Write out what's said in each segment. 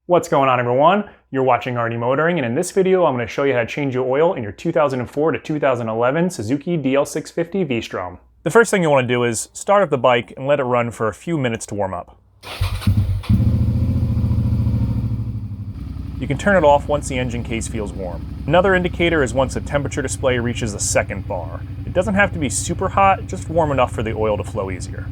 What's going on, everyone? You're watching RD Motoring, and in this video I'm going to show you how to change your oil in your 2004 to 2011 Suzuki DL650 V-Strom. The first thing you want to do is start up the bike and let it run for a few minutes to warm up. You can turn it off once the engine case feels warm. Another indicator is once the temperature display reaches the second bar. It doesn't have to be super hot, just warm enough for the oil to flow easier.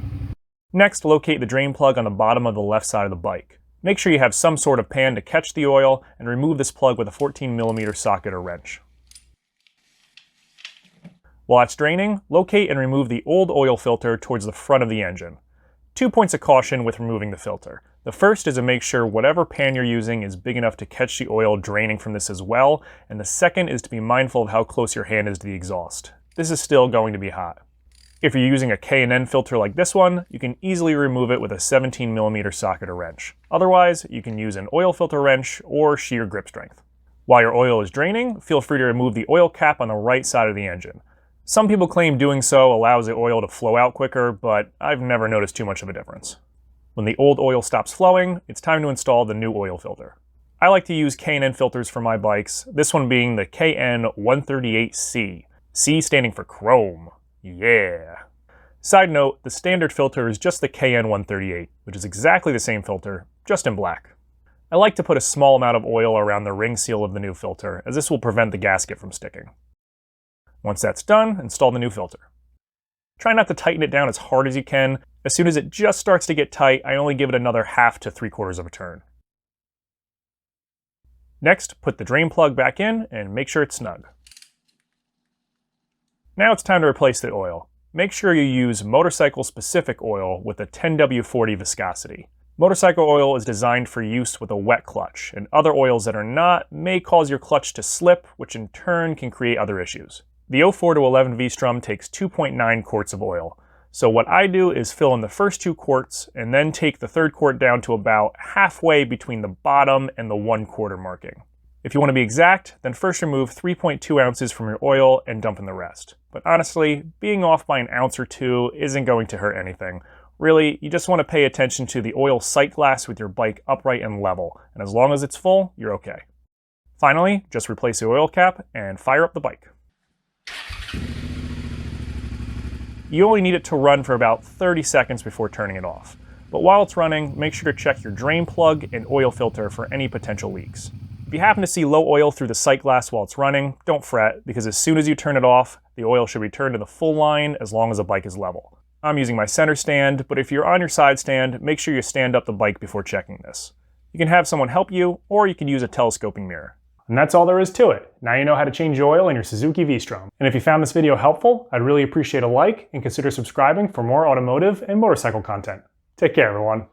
Next, locate the drain plug on the bottom of the left side of the bike. Make sure you have some sort of pan to catch the oil, and remove this plug with a 14mm socket or wrench. While it's draining, locate and remove the old oil filter towards the front of the engine. 2 points of caution with removing the filter. The first is to make sure whatever pan you're using is big enough to catch the oil draining from this as well, and the second is to be mindful of how close your hand is to the exhaust. This is still going to be hot. If you're using a K&N filter like this one, you can easily remove it with a 17mm socket or wrench. Otherwise, you can use an oil filter wrench or sheer grip strength. While your oil is draining, feel free to remove the oil cap on the right side of the engine. Some people claim doing so allows the oil to flow out quicker, but I've never noticed too much of a difference. When the old oil stops flowing, it's time to install the new oil filter. I like to use K&N filters for my bikes, this one being the KN138C. C standing for chrome. Yeah. Side note, the standard filter is just the KN138, which is exactly the same filter, just in black. I like to put a small amount of oil around the ring seal of the new filter, as this will prevent the gasket from sticking. Once that's done, install the new filter. Try not to tighten it down as hard as you can. As soon as it just starts to get tight, I only give it another 1/2 to 3/4 of a turn. Next, put the drain plug back in and make sure it's snug. Now it's time to replace the oil. Make sure you use motorcycle-specific oil with a 10W40 viscosity. Motorcycle oil is designed for use with a wet clutch, and other oils that are not may cause your clutch to slip, which in turn can create other issues. The 04 to 11 V-Strom takes 2.9 quarts of oil. So what I do is fill in the first 2 quarts and then take the third quart down to about halfway between the bottom and the 1/4 marking. If you want to be exact, then first remove 3.2 ounces from your oil and dump in the rest. But honestly, being off by an ounce or two isn't going to hurt anything. Really, you just want to pay attention to the oil sight glass with your bike upright and level, and as long as it's full, you're okay. Finally, just replace the oil cap and fire up the bike. You only need it to run for about 30 seconds before turning it off. But while it's running, make sure to check your drain plug and oil filter for any potential leaks. If you happen to see low oil through the sight glass while it's running, don't fret, because as soon as you turn it off, the oil should return to the full line as long as the bike is level. I'm using my center stand, but if you're on your side stand, make sure you stand up the bike before checking this. You can have someone help you, or you can use a telescoping mirror. And that's all there is to it. Now you know how to change your oil in your Suzuki V-Strom. And if you found this video helpful, I'd really appreciate a like and consider subscribing for more automotive and motorcycle content. Take care, everyone.